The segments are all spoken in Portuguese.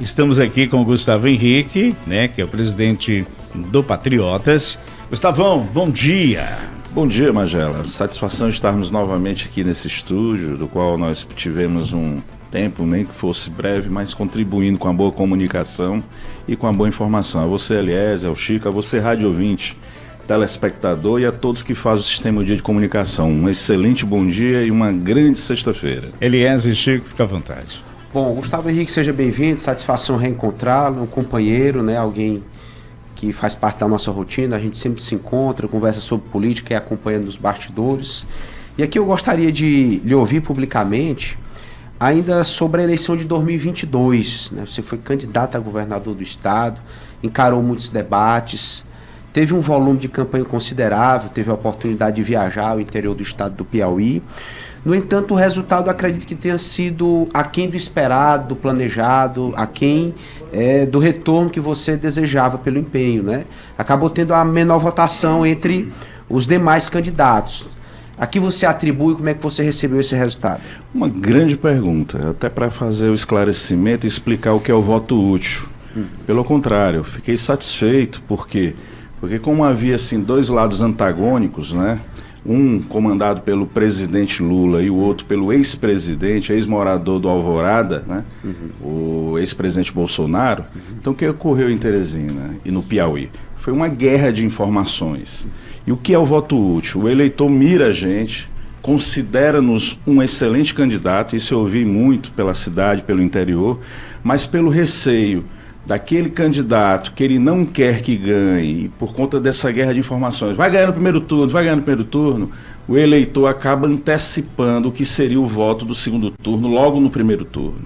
Estamos aqui com o Gustavo Henrique, né, que é o presidente do Patriotas. Gustavão, bom dia. Bom dia, Magela. Satisfação estarmos novamente aqui nesse estúdio, do qual nós tivemos um tempo, nem que fosse breve, mas contribuindo com a boa comunicação e com a boa informação. A você, Eliezer, ao Chico, a você, rádio ouvinte, telespectador, e a todos que fazem o Sistema Dia de Comunicação. Um excelente bom dia e uma grande sexta-feira. Eliezer e Chico, fica à vontade. Bom, Gustavo Henrique, seja bem-vindo, satisfação reencontrá-lo, um companheiro, né, alguém que faz parte da nossa rotina, a gente sempre se encontra, conversa sobre política e acompanha nos bastidores. E aqui eu gostaria de lhe ouvir publicamente ainda sobre a eleição de 2022, né? Você foi candidato a governador do estado, encarou muitos debates, teve um volume de campanha considerável, teve a oportunidade de viajar ao interior do estado do Piauí. No entanto, o resultado acredito que tenha sido aquém do esperado, do planejado, aquém do retorno que você desejava pelo empenho, né? Acabou tendo a menor votação entre os demais candidatos. A que você atribui, como é que você recebeu esse resultado? Uma grande pergunta, até para fazer o esclarecimento e explicar o que é o voto útil. Pelo contrário, fiquei satisfeito, porque como havia assim, dois lados antagônicos, né? Um comandado pelo presidente Lula e o outro pelo ex-presidente, ex-morador do Alvorada, né? O ex-presidente Bolsonaro. Então o que ocorreu em Teresina e no Piauí? Foi uma guerra de informações. E o que é o voto útil? O eleitor mira a gente, considera-nos um excelente candidato, isso eu ouvi muito pela cidade, pelo interior, mas pelo receio daquele candidato que ele não quer que ganhe, e por conta dessa guerra de informações, vai ganhar no primeiro turno, o eleitor acaba antecipando o que seria o voto do segundo turno, logo no primeiro turno.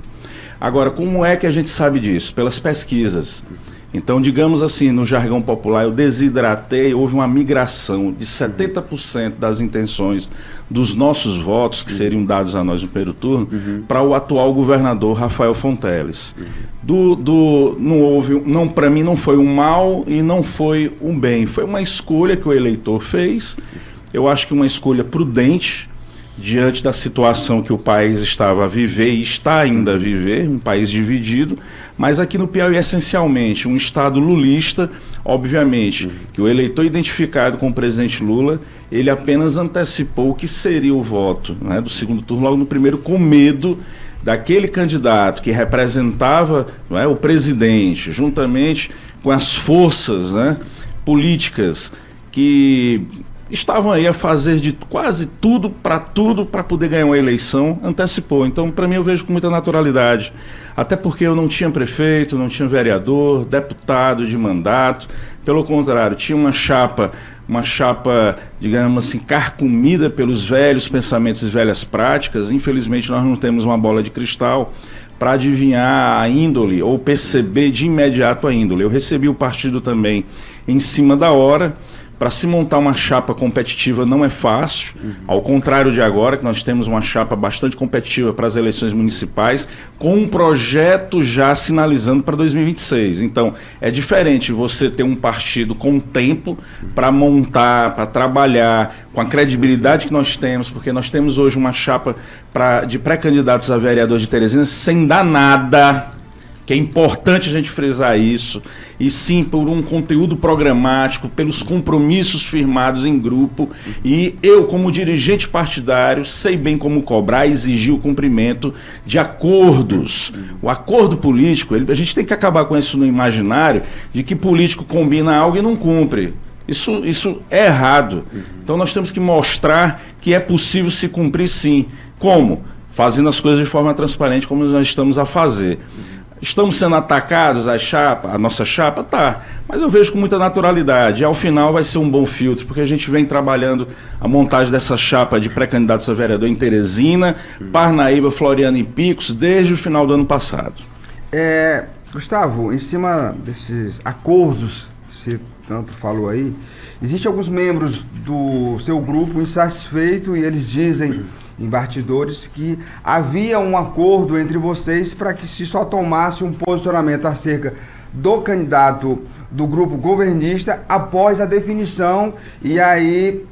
Agora, como é que a gente sabe disso? Pelas pesquisas. Então, digamos assim, no jargão popular, eu desidratei, houve uma migração de 70% das intenções dos nossos votos, que seriam dados a nós no primeiro turno, para o atual governador Rafael Fonteles. Não, para mim não foi um mal e não foi um bem, foi uma escolha que o eleitor fez. Eu acho que uma escolha prudente, diante da situação que o país estava a viver e está ainda a viver, um país dividido, mas aqui no Piauí, essencialmente, um estado lulista, obviamente, que o eleitor identificado com o presidente Lula, ele apenas antecipou o que seria o voto, né, do segundo turno, logo no primeiro, com medo daquele candidato que representava, não é, o presidente, juntamente com as forças, né, políticas que estavam aí a fazer de quase tudo para poder ganhar uma eleição, antecipou. Então, para mim, eu vejo com muita naturalidade. Até porque eu não tinha prefeito, não tinha vereador, deputado de mandato. Pelo contrário, tinha uma chapa, digamos assim, carcomida pelos velhos pensamentos e velhas práticas. Infelizmente, nós não temos uma bola de cristal para adivinhar a índole ou perceber de imediato a índole. Eu recebi o partido também em cima da hora. Para se montar uma chapa competitiva não é fácil, ao contrário de agora, que nós temos uma chapa bastante competitiva para as eleições municipais, com um projeto já sinalizando para 2026. Então, é diferente você ter um partido com tempo para montar, para trabalhar, com a credibilidade que nós temos, porque nós temos hoje uma chapa de pré-candidatos a vereador de Teresina sem dar nada, que é importante a gente frisar isso, e sim por um conteúdo programático, pelos compromissos firmados em grupo, e eu, como dirigente partidário, sei bem como cobrar e exigir o cumprimento de acordos. O acordo político, a gente tem que acabar com isso no imaginário, de que político combina algo e não cumpre. Isso é errado. Então nós temos que mostrar que é possível se cumprir sim. Como? Fazendo as coisas de forma transparente, como nós estamos a fazer. Estamos sendo atacados, a nossa chapa? Tá, mas eu vejo com muita naturalidade. E ao final vai ser um bom filtro, porque a gente vem trabalhando a montagem dessa chapa de pré-candidatos a vereador em Teresina, Parnaíba, Floriano e Picos, desde o final do ano passado. Gustavo, em cima desses acordos que você tanto falou aí, existem alguns membros do seu grupo insatisfeitos e eles dizem em bastidores que havia um acordo entre vocês para que se só tomasse um posicionamento acerca do candidato do grupo governista após a definição, e aí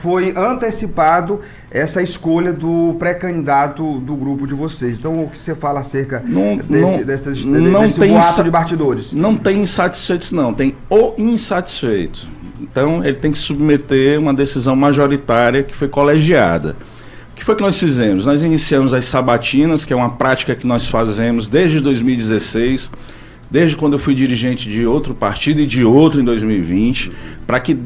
foi antecipado essa escolha do pré-candidato do grupo de vocês. Então, o que você fala acerca desse boato de bastidores? Não tem insatisfeitos, não. Tem o insatisfeito. Então, ele tem que submeter uma decisão majoritária que foi colegiada. O que foi que nós fizemos? Nós iniciamos as sabatinas, que é uma prática que nós fazemos desde 2016, desde quando eu fui dirigente de outro partido e de outro em 2020, para que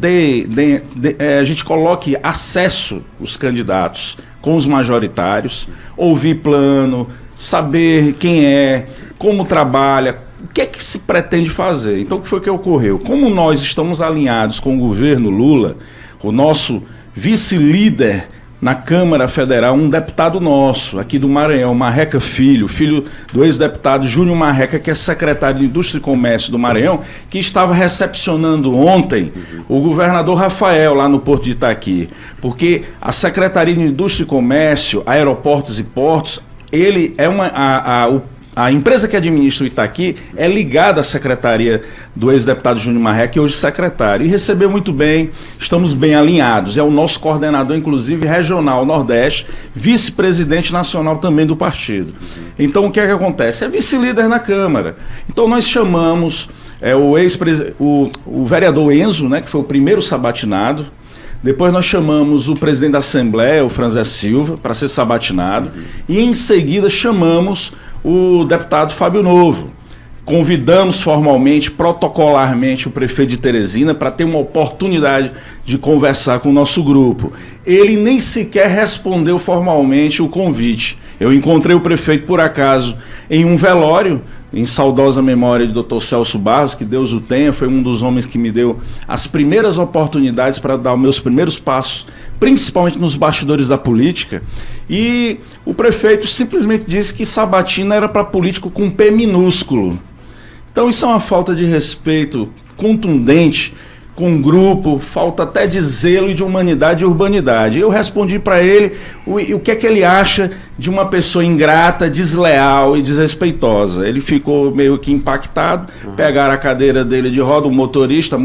a gente coloque acesso os candidatos com os majoritários, ouvir plano, saber quem é, como trabalha, o que é que se pretende fazer. Então, o que foi que ocorreu? Como nós estamos alinhados com o governo Lula, o nosso vice-líder na Câmara Federal, um deputado nosso, aqui do Maranhão, Marreca Filho do ex-deputado Júnior Marreca, que é secretário de Indústria e Comércio do Maranhão, que estava recepcionando ontem o governador Rafael, lá no Porto de Itaqui. Porque a Secretaria de Indústria e Comércio, Aeroportos e Portos, ele é a empresa que administra o Itaqui é ligada à secretaria do ex-deputado Júnior Marreca, e hoje secretário. E recebeu muito bem, estamos bem alinhados. É o nosso coordenador, inclusive, regional Nordeste, vice-presidente nacional também do partido. Então, o que é que acontece? É vice-líder na Câmara. Então, nós chamamos o vereador Enzo, né, que foi o primeiro sabatinado. Depois nós chamamos o presidente da Assembleia, o Franzé Silva, para ser sabatinado. E em seguida chamamos o deputado Fábio Novo. Convidamos formalmente, protocolarmente, o prefeito de Teresina para ter uma oportunidade de conversar com o nosso grupo. Ele nem sequer respondeu formalmente o convite. Eu encontrei o prefeito, por acaso, em um velório, em saudosa memória de Dr. Celso Barros, que Deus o tenha, foi um dos homens que me deu as primeiras oportunidades para dar os meus primeiros passos, principalmente nos bastidores da política, e o prefeito simplesmente disse que sabatina era para político com P minúsculo. Então isso é uma falta de respeito contundente com o grupo, falta até de zelo e de humanidade e urbanidade. Eu respondi para ele o que é que ele acha de uma pessoa ingrata, desleal e desrespeitosa. Ele ficou meio que impactado, pegaram a cadeira dele de roda, o motorista,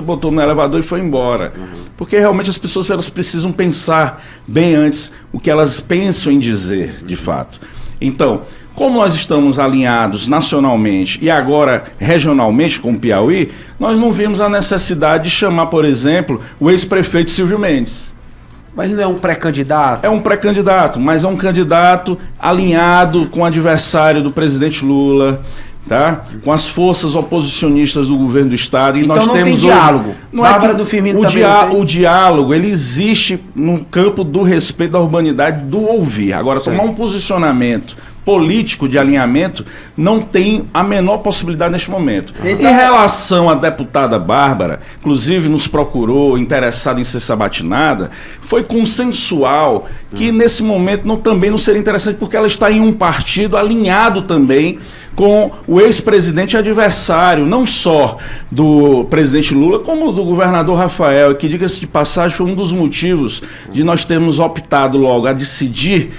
botou no elevador e foi embora. Porque realmente as pessoas elas precisam pensar bem antes o que elas pensam em dizer, de fato. Então, como nós estamos alinhados nacionalmente e agora regionalmente com o Piauí, nós não vimos a necessidade de chamar, por exemplo, o ex-prefeito Silvio Mendes. Mas não é um pré-candidato? É um pré-candidato, mas é um candidato alinhado com o adversário do presidente Lula, tá? Com as forças oposicionistas do governo do estado. E então nós não temos tem hoje, diálogo. Não é que, do Firmino o diálogo ele existe no campo do respeito da urbanidade, do ouvir. Agora, tomar um posicionamento político de alinhamento não tem a menor possibilidade neste momento. Em relação à deputada Bárbara, inclusive nos procurou interessada em ser sabatinada, foi consensual que nesse momento também não seria interessante, porque ela está em um partido alinhado também com o ex-presidente adversário, não só do presidente Lula, como do governador Rafael, que, diga-se de passagem, foi um dos motivos de nós termos optado logo a decidir,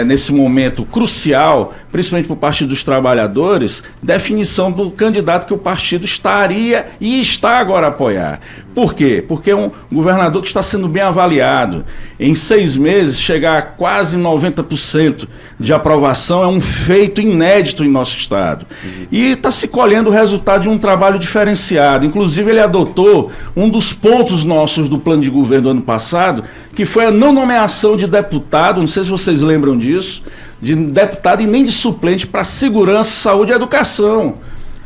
nesse momento crucial, principalmente por parte dos trabalhadores, definição do candidato que o partido estaria e está agora a apoiar. Por quê? Porque é um governador que está sendo bem avaliado. Em 6 meses, chegar a quase 90% de aprovação é um feito inédito em nosso estado. E está se colhendo o resultado de um trabalho diferenciado. Inclusive, ele adotou um dos pontos nossos do plano de governo do ano passado, que foi a não nomeação de deputado, não sei se vocês lembram disso, de deputado e nem de suplente para segurança, saúde e educação.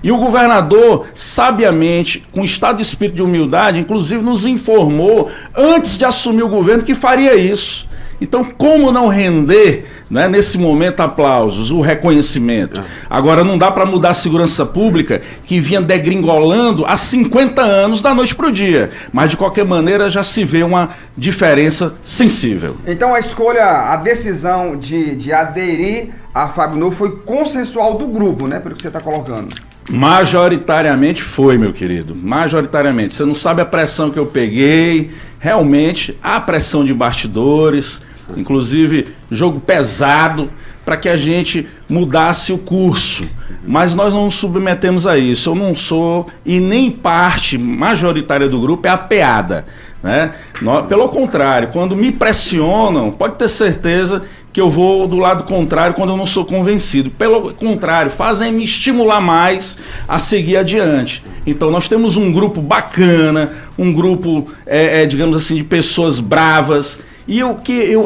E o governador, sabiamente, com estado de espírito de humildade, inclusive nos informou, antes de assumir o governo, que faria isso. Então, como não render, né, nesse momento, aplausos, o reconhecimento? Agora, não dá para mudar a segurança pública, que vinha degringolando há 50 anos, da noite para o dia. Mas, de qualquer maneira, já se vê uma diferença sensível. Então, a decisão de aderir a Fábio Novo foi consensual do grupo, né? Pelo que você está colocando. Majoritariamente foi, meu querido. Majoritariamente. Você não sabe a pressão que eu peguei. Realmente, há pressão de bastidores, inclusive jogo pesado, para que a gente mudasse o curso. Mas nós não nos submetemos a isso. Eu não sou, e nem parte majoritária do grupo é apeada, né? Pelo contrário, quando me pressionam, pode ter certeza que eu vou do lado contrário quando eu não sou convencido. Pelo contrário, fazem me estimular mais a seguir adiante. Então nós temos um grupo bacana, um grupo, digamos assim, de pessoas bravas. E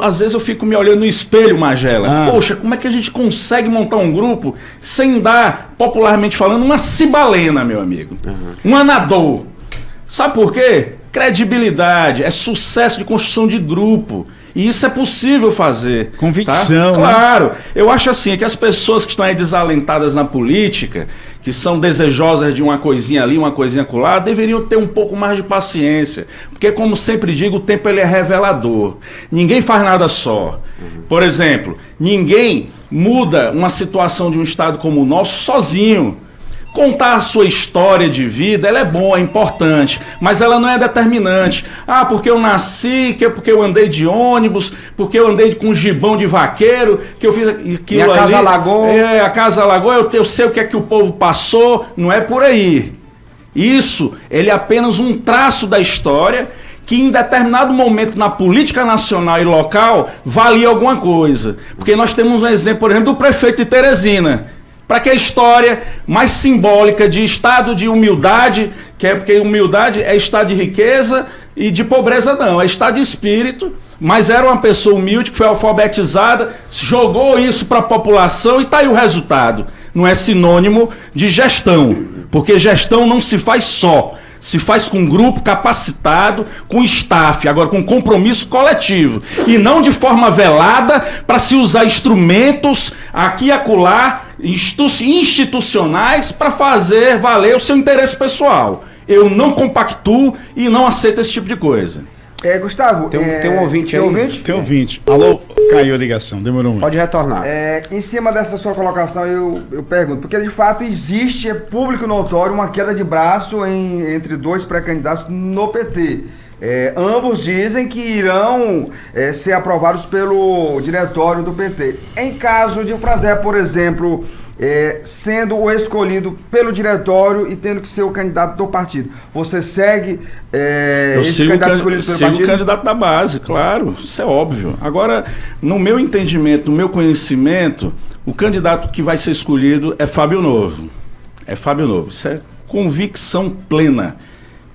às vezes eu fico me olhando no espelho, Magela. Poxa, como é que a gente consegue montar um grupo sem dar, popularmente falando, uma cibalena, meu amigo? Um anador. Sabe por quê? Credibilidade, é sucesso de construção de grupo. E isso é possível fazer. Convicção. Tá? Claro. Eu acho assim, que as pessoas que estão aí desalentadas na política, que são desejosas de uma coisinha ali, uma coisinha acolá, deveriam ter um pouco mais de paciência. Porque, como sempre digo, o tempo ele é revelador. Ninguém faz nada só. Por exemplo, ninguém muda uma situação de um estado como o nosso sozinho. Contar a sua história de vida, ela é boa, é importante, mas ela não é determinante. Porque eu nasci, porque eu andei de ônibus, porque eu andei com um gibão de vaqueiro, que eu fiz aquilo ali. E a Casa Lagoa. A Casa Lagoa, eu sei o que é que o povo passou, não é por aí. Isso, ele é apenas um traço da história que em determinado momento na política nacional e local valia alguma coisa. Porque nós temos um exemplo, por exemplo, do prefeito de Teresina. Para que a história mais simbólica de estado de humildade, que é porque humildade é estado de riqueza e de pobreza não, é estado de espírito, mas era uma pessoa humilde que foi alfabetizada, jogou isso para a população e está aí o resultado. Não é sinônimo de gestão, porque gestão não se faz só. Se faz com um grupo capacitado, com staff, agora com compromisso coletivo. E não de forma velada para se usar instrumentos aqui e acolá, institucionais, para fazer valer o seu interesse pessoal. Eu não compactuo e não aceito esse tipo de coisa. Gustavo, Tem um ouvinte aí. Tem ouvinte. Alô, caiu a ligação, demorou muito. Pode retornar. Em cima dessa sua colocação, eu pergunto, porque de fato existe, é público notório, uma queda de braço entre dois pré-candidatos no PT. Ambos dizem que irão ser aprovados pelo diretório do PT. Em caso de o Frazé, por exemplo, sendo o escolhido pelo diretório e tendo que ser o candidato do partido, você segue eu sigo o candidato da base, claro, isso é óbvio. Agora, no meu entendimento, no meu conhecimento, o candidato que vai ser escolhido é Fábio Novo. É Fábio Novo, isso é convicção plena.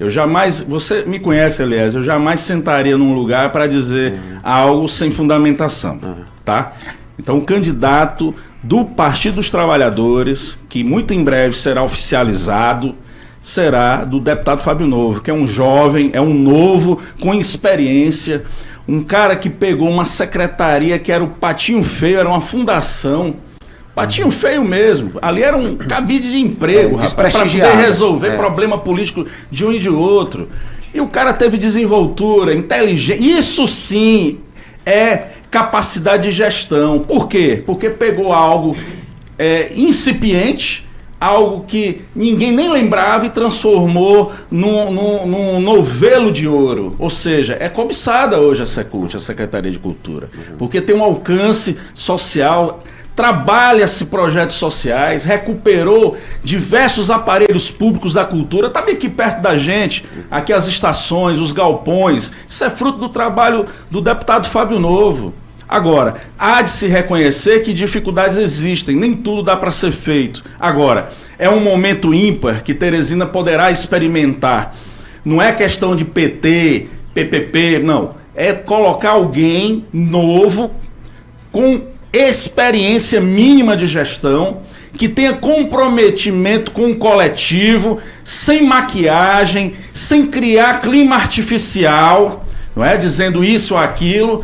Eu jamais, você me conhece, aliás, eu jamais sentaria num lugar para dizer algo sem fundamentação, tá? Então, o candidato do Partido dos Trabalhadores, que muito em breve será oficializado, será do deputado Fábio Novo, que é um jovem, é um novo, com experiência, um cara que pegou uma secretaria que era o Patinho Feio, era uma fundação, Patinho Feio mesmo, ali era um cabide de emprego, para poder resolver problema político de um e de outro. E o cara teve desenvoltura, inteligência, isso sim é capacidade de gestão. Por quê? Porque pegou algo incipiente, algo que ninguém nem lembrava e transformou num novelo de ouro. Ou seja, é cobiçada hoje a Secult, a Secretaria de Cultura, porque tem um alcance social, trabalha-se projetos sociais, recuperou diversos aparelhos públicos da cultura, está bem aqui perto da gente, aqui as estações, os galpões, isso é fruto do trabalho do deputado Fábio Novo. Agora, há de se reconhecer que dificuldades existem, nem tudo dá para ser feito. Agora, é um momento ímpar que Teresina poderá experimentar. Não é questão de PT, PPP, não. É colocar alguém novo, com experiência mínima de gestão, que tenha comprometimento com o coletivo, sem maquiagem, sem criar clima artificial, não é? Dizendo isso ou aquilo,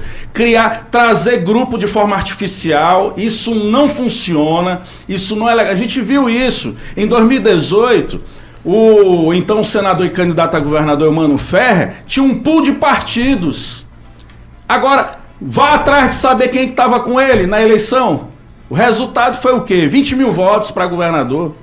trazer grupo de forma artificial, isso não funciona, isso não é legal. A gente viu isso em 2018, o então senador e candidato a governador Mano Ferrer tinha um pool de partidos. Agora, vá atrás de saber quem estava com ele na eleição. O resultado foi o quê? 20 mil votos para governador.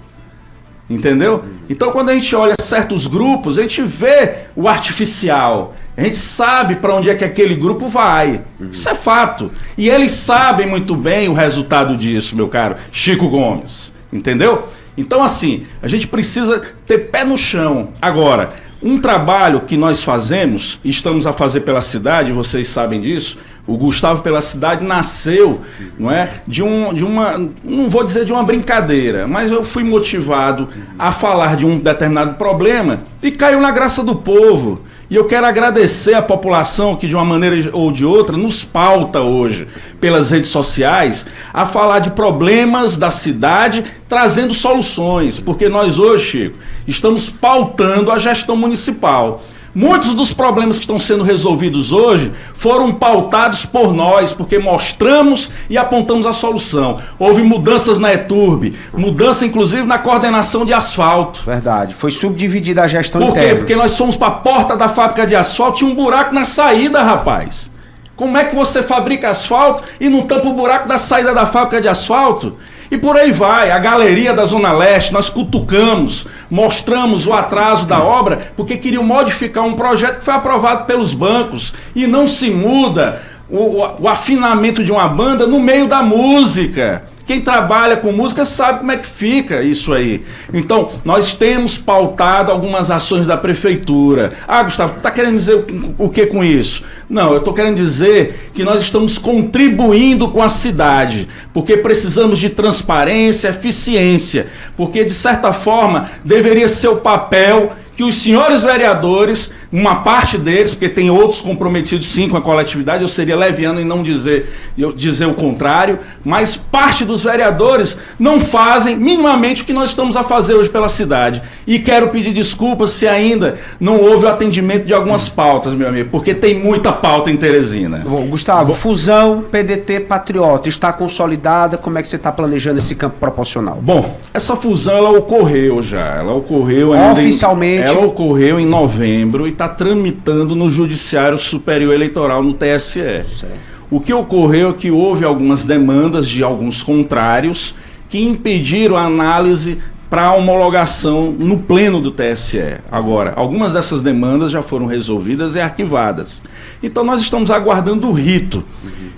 Entendeu? Então, quando a gente olha certos grupos, a gente vê o artificial. A gente sabe para onde é que aquele grupo vai. Isso é fato. E eles sabem muito bem o resultado disso, meu caro Chico Gomes. Entendeu? Então, assim, a gente precisa ter pé no chão. Agora, um trabalho que nós fazemos, e estamos a fazer pela cidade, vocês sabem disso, o Gustavo pela Cidade nasceu, não é, de uma, não vou dizer de uma brincadeira, mas eu fui motivado a falar de um determinado problema e caiu na graça do povo. E eu quero agradecer à população que, de uma maneira ou de outra, nos pauta hoje, pelas redes sociais, a falar de problemas da cidade, trazendo soluções. Porque nós hoje, Chico, estamos pautando a gestão municipal. Muitos dos problemas que estão sendo resolvidos hoje foram pautados por nós, porque mostramos e apontamos a solução. Houve mudanças na ETURB, mudança inclusive na coordenação de asfalto. Verdade, foi subdividida a gestão interna. Por quê? Porque nós fomos para a porta da fábrica de asfalto, tinha um buraco na saída, rapaz. Como é que você fabrica asfalto e não tampa o buraco da saída da fábrica de asfalto? E por aí vai, a galeria da Zona Leste, nós cutucamos, mostramos o atraso da obra, porque queriam modificar um projeto que foi aprovado pelos bancos. E não se muda o afinamento de uma banda no meio da música. Quem trabalha com música sabe como é que fica isso aí. Então, nós temos pautado algumas ações da prefeitura. Ah, Gustavo, tu está querendo dizer o que com isso? Não, eu estou querendo dizer que nós estamos contribuindo com a cidade, porque precisamos de transparência, eficiência, porque, de certa forma, deveria ser o papel que os senhores vereadores, uma parte deles, porque tem outros comprometidos sim com a coletividade, eu seria leviano em não dizer o contrário, mas parte dos vereadores não fazem minimamente o que nós estamos a fazer hoje pela cidade. E quero pedir desculpas se ainda não houve o atendimento de algumas pautas, meu amigo, porque tem muita pauta em Teresina. Bom, Gustavo, fusão PDT Patriota está consolidada, como é que você está planejando esse campo proporcional? Bom, essa fusão ela ocorreu já, ela ocorreu ainda oficialmente. Ela ocorreu em novembro e está tramitando no Judiciário Superior Eleitoral, no TSE. Certo. O que ocorreu é que houve algumas demandas de alguns contrários que impediram a análise para a homologação no pleno do TSE. Agora, algumas dessas demandas já foram resolvidas e arquivadas. Então, nós estamos aguardando o rito.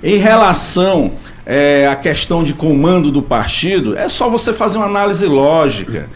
Em relação à questão de comando do partido, é só você fazer uma análise lógica.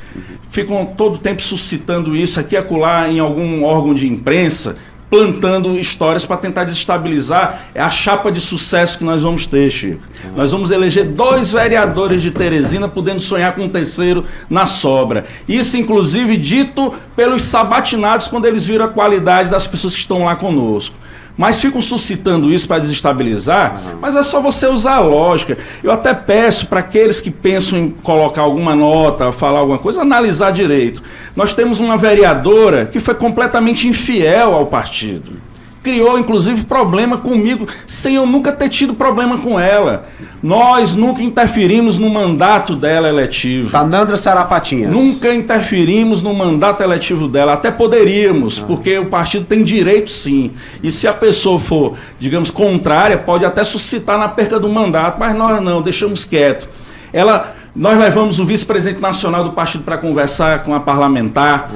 Ficam todo o tempo suscitando isso aqui e acolá em algum órgão de imprensa, plantando histórias para tentar desestabilizar a chapa de sucesso que nós vamos ter, Chico. Nós vamos eleger 2 vereadores de Teresina, podendo sonhar com um 3º na sobra. Isso, inclusive, dito pelos sabatinados quando eles viram a qualidade das pessoas que estão lá conosco. Mas ficam suscitando isso para desestabilizar, mas é só você usar a lógica. Eu até peço para aqueles que pensam em colocar alguma nota, falar alguma coisa, analisar direito. Nós temos uma vereadora que foi completamente infiel ao partido. Criou, inclusive, problema comigo, sem eu nunca ter tido problema com ela. Nós nunca interferimos no mandato dela eletivo. Tanandra Sarapatinhas. Nunca interferimos no mandato eletivo dela. Até poderíamos, porque o partido tem direito, sim. E se a pessoa for, digamos, contrária, pode até suscitar na perca do mandato, mas nós não, deixamos quieto. Nós levamos o vice-presidente nacional do partido para conversar com a parlamentar.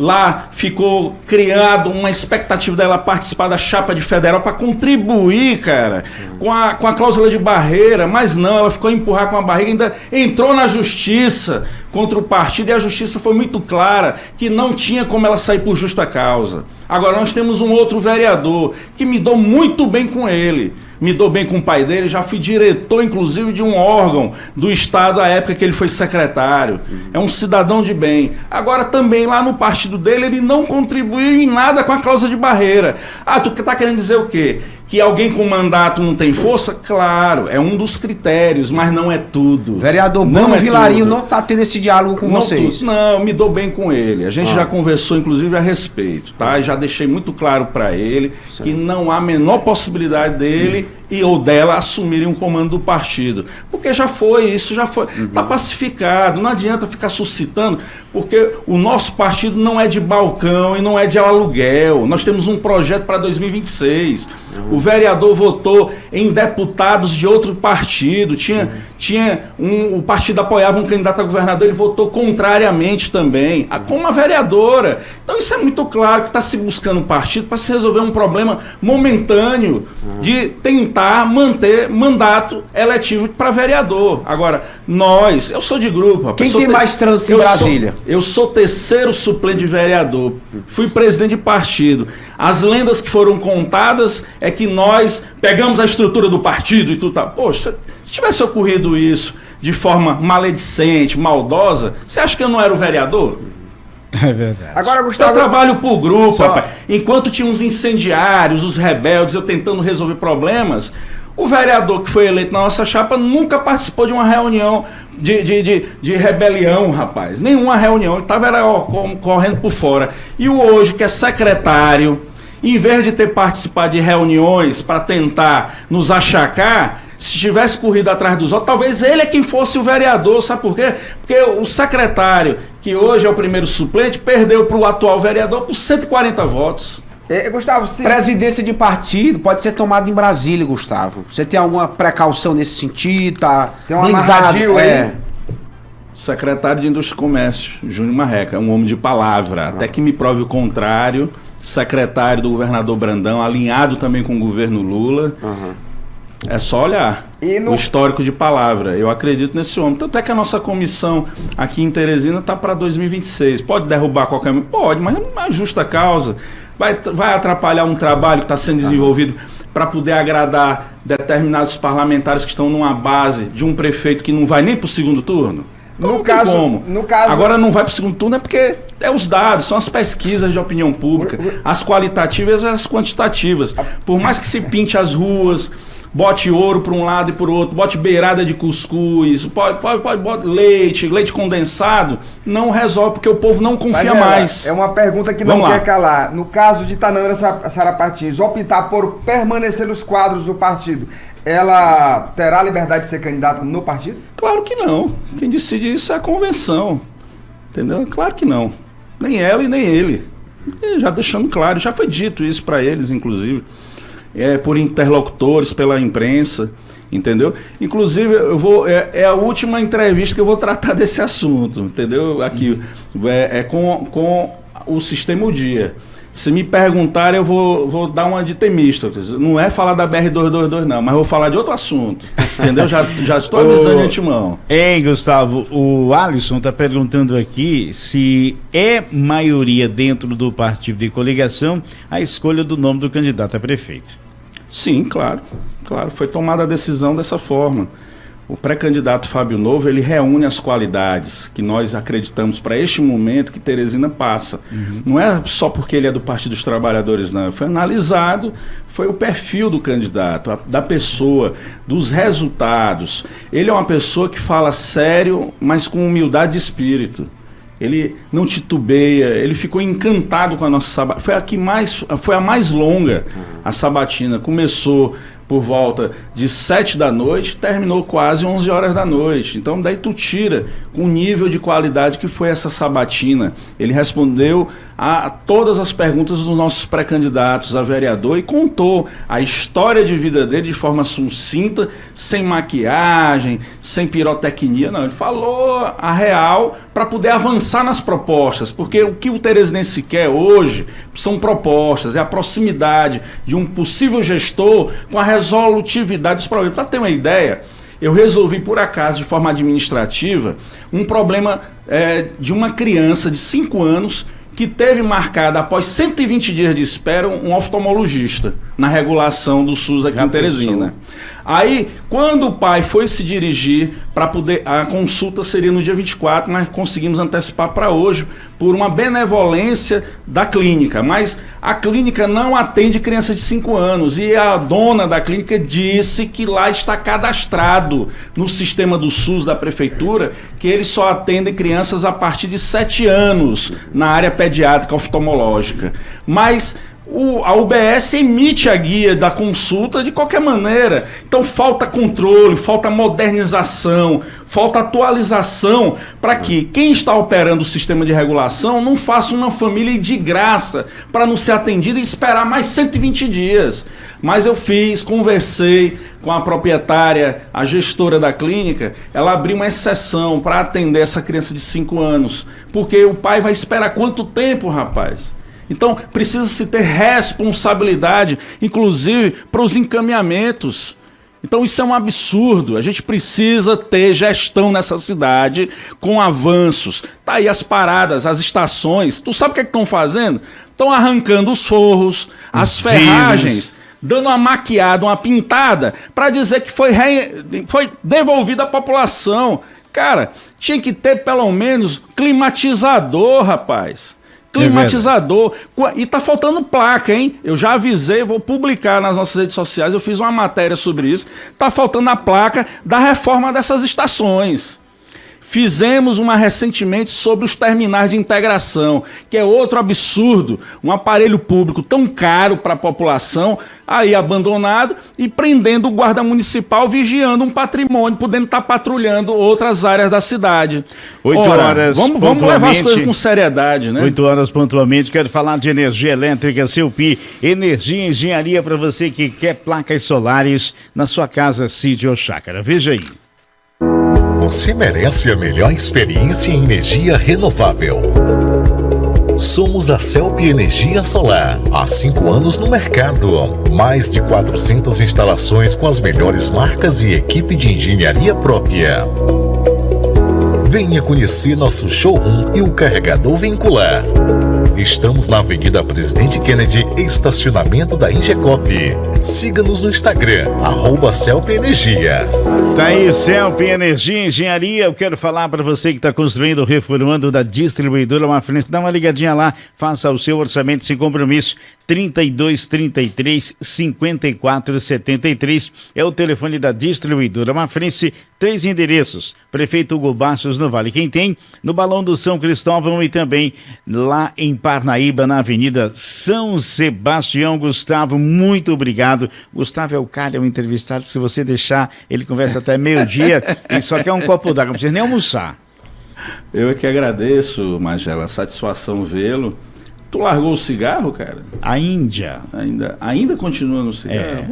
Lá ficou criado uma expectativa dela participar da chapa de federal para contribuir, cara, com a cláusula de barreira, mas não, ela ficou a empurrar com a barriga, ainda entrou na justiça contra o partido e a justiça foi muito clara que não tinha como ela sair por justa causa. Agora nós temos um outro vereador que me dou muito bem com ele. Me dou bem com o pai dele, já fui diretor, inclusive, de um órgão do Estado à época que ele foi secretário. É um cidadão de bem. Agora, também lá no partido dele, ele não contribuiu em nada com a cláusula de barreira. Ah, tu tá querendo dizer o quê? Que alguém com mandato não tem força? Claro, é um dos critérios, mas não é tudo. Vereador Bruno Vilarinho não está tendo esse diálogo com vocês. Não, me dou bem com ele. A gente já conversou, inclusive, a respeito, tá? Já deixei muito claro para ele que não há a menor possibilidade dele ou dela assumirem o comando do partido. Porque isso já foi, está pacificado, não adianta ficar suscitando, porque o nosso partido não é de balcão e não é de aluguel. Nós temos um projeto para 2026. O vereador votou em deputados de outro partido, o partido apoiava um candidato a governador, ele votou contrariamente também, como a vereadora. Então isso é muito claro que está se buscando um partido para se resolver um problema momentâneo de tentar manter mandato eletivo para vereador. Agora, eu sou de grupo. Rapaz, quem tem mais trânsito em Brasília? Eu sou terceiro suplente de vereador. Fui presidente de partido. As lendas que foram contadas é que nós pegamos a estrutura do partido e tudo tá. Poxa, se tivesse ocorrido isso de forma maledicente, maldosa, você acha que eu não era o vereador? É verdade. Agora, Gustavo, eu trabalho por grupo, rapaz. Enquanto tinha uns incendiários, os rebeldes, eu tentando resolver problemas, o vereador que foi eleito na nossa chapa nunca participou de uma reunião de rebelião, rapaz. Nenhuma reunião. Ele estava correndo por fora. E o hoje, que é secretário, em vez de ter participado de reuniões para tentar nos achacar, se tivesse corrido atrás dos outros, talvez ele é quem fosse o vereador. Sabe por quê? Porque o secretário, que hoje é o primeiro suplente, perdeu para o atual vereador por 140 votos. Gustavo, sim. Presidência de partido pode ser tomada em Brasília, Gustavo. Você tem alguma precaução nesse sentido? Tem uma amarradinho aí? Secretário de Indústria e Comércio, Júnior Marreca, um homem de palavra. Até que me prove o contrário. Secretário do governador Brandão, alinhado também com o governo Lula. É só olhar o histórico de palavra. Eu acredito nesse homem. Tanto é que a nossa comissão aqui em Teresina está para 2026. Pode derrubar qualquer... Pode, mas é uma justa causa. Vai atrapalhar um trabalho que está sendo desenvolvido para poder agradar determinados parlamentares que estão numa base de um prefeito que não vai nem para o segundo turno? No caso... Agora não vai para o segundo turno é porque é os dados, são as pesquisas de opinião pública, as qualitativas e as quantitativas. Por mais que se pinte as ruas, bote ouro para um lado e para o outro, bote beirada de cuscuz, bote leite condensado, não resolve, porque o povo não confia mais. É uma pergunta que não quer calar. No caso de Tanângera Sarapatins, optar por permanecer nos quadros do partido, ela terá liberdade de ser candidata no partido? Claro que não. Quem decide isso é a convenção. Entendeu? Claro que não. Nem ela e nem ele. Já deixando claro, já foi dito isso para eles, inclusive. Por interlocutores, pela imprensa, entendeu? Inclusive, é a última entrevista que eu vou tratar desse assunto, entendeu? Aqui, com o Sistema O Dia. Se me perguntarem, eu vou dar uma de temista. Não é falar da BR-222 não, mas vou falar de outro assunto, entendeu? Já estou avisando de antemão. Hein, Gustavo, o Alisson está perguntando aqui se é maioria dentro do partido de coligação a escolha do nome do candidato a prefeito. Sim, claro, foi tomada a decisão dessa forma. O pré-candidato Fábio Novo, ele reúne as qualidades que nós acreditamos para este momento que Teresina passa. Não é só porque ele é do Partido dos Trabalhadores, não. Foi analisado, foi o perfil do candidato, da pessoa, dos resultados. Ele é uma pessoa que fala sério, mas com humildade de espírito. Ele não titubeia, ele ficou encantado com a nossa sabatina. Foi a mais longa, a sabatina. Começou por volta de 7 da noite, terminou quase 11 horas da noite. Então daí tu tira com o nível de qualidade que foi essa sabatina. Ele respondeu a todas as perguntas dos nossos pré-candidatos a vereador e contou a história de vida dele de forma sucinta, sem maquiagem, sem pirotecnia, não. Ele falou a real para poder avançar nas propostas, porque o que o teresinense quer hoje são propostas, é a proximidade de um possível gestor com a resolutividade dos problemas. Para ter uma ideia, eu resolvi por acaso, de forma administrativa, um problema de uma criança de 5 anos que teve marcado, após 120 dias de espera, um oftalmologista na regulação do SUS aqui em Teresina. Aí, quando o pai foi se dirigir para poder... A consulta seria no dia 24, mas conseguimos antecipar para hoje, por uma benevolência da clínica. Mas a clínica não atende criança de 5 anos. E a dona da clínica disse que lá está cadastrado no sistema do SUS da prefeitura que eles só atendem crianças a partir de 7 anos na área pediátrica oftalmológica. Mas a UBS emite a guia da consulta de qualquer maneira. Então falta controle, falta modernização, falta atualização para que quem está operando o sistema de regulação não faça uma família de graça para não ser atendida e esperar mais 120 dias. Mas eu conversei com a proprietária, a gestora da clínica, ela abriu uma exceção para atender essa criança de 5 anos. Porque o pai vai esperar quanto tempo, rapaz? Então, precisa-se ter responsabilidade, inclusive, para os encaminhamentos. Então, isso é um absurdo. A gente precisa ter gestão nessa cidade com avanços. Tá aí as paradas, as estações. Tu sabe o que estão fazendo? Estão arrancando os forros, as ferragens, dando uma maquiada, uma pintada, para dizer que foi devolvida à população. Cara, tinha que ter pelo menos climatizador, rapaz. Climatizador. E tá faltando placa, hein? Eu já avisei, vou publicar nas nossas redes sociais, eu fiz uma matéria sobre isso. Tá faltando a placa da reforma dessas estações. Fizemos uma recentemente sobre os terminais de integração, que é outro absurdo. Um aparelho público tão caro para a população, aí abandonado e prendendo o guarda municipal, vigiando um patrimônio, podendo estar patrulhando outras áreas da cidade. 8 horas vamos levar as coisas com seriedade, né? 8 horas pontualmente. Quero falar de energia elétrica, Celpi. Energia e engenharia para você que quer placas solares na sua casa, sítio ou chácara. Veja aí. Você merece a melhor experiência em energia renovável. Somos a Celp Energia Solar. Há 5 anos no mercado. Mais de 400 instalações com as melhores marcas e equipe de engenharia própria. Venha conhecer nosso showroom e o carregador vincular. Estamos na Avenida Presidente Kennedy, estacionamento da Ingecop. Siga-nos no Instagram, @Celp Energia. Tá aí, Celp Energia e Engenharia. Eu quero falar para você que está construindo, reformando da distribuidora Mafrense. Dá uma ligadinha lá, faça o seu orçamento sem compromisso. 3233-5473 é o telefone da distribuidora Mafrense. 3 endereços: Prefeito Hugo Bastos no Vale Quem no Balão do São Cristóvão e também lá em Parnaíba, na Avenida São Sebastião. Gustavo, muito obrigado. Gustavo é o cara, é o entrevistado. Se você deixar, ele conversa até meio-dia e só quer um copo d'água, não precisa nem almoçar. Eu é que agradeço, Magela, satisfação vê-lo. Tu largou o cigarro, cara? A Índia. Ainda continua no cigarro?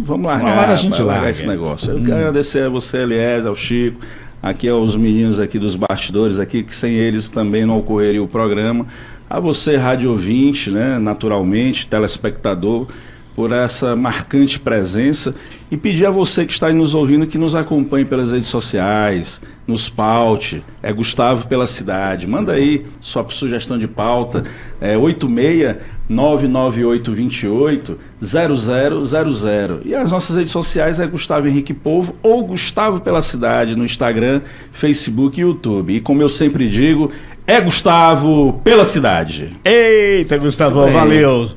Vamos largar, uma hora a gente larga esse negócio. Eu quero agradecer a você, Eliezer, ao Chico, aqui aos meninos aqui dos bastidores, aqui, que sem eles também não ocorreria o programa. A você, rádio ouvinte, né, naturalmente, telespectador, por essa marcante presença, e pedir a você que está aí nos ouvindo que nos acompanhe pelas redes sociais, nos paute, Gustavo pela Cidade. Manda aí sua sugestão de pauta, 86-99828-0000. E as nossas redes sociais é Gustavo Henrique Povo ou Gustavo pela Cidade no Instagram, Facebook e YouTube. E como eu sempre digo, é Gustavo pela Cidade. Eita, Gustavo, valeu.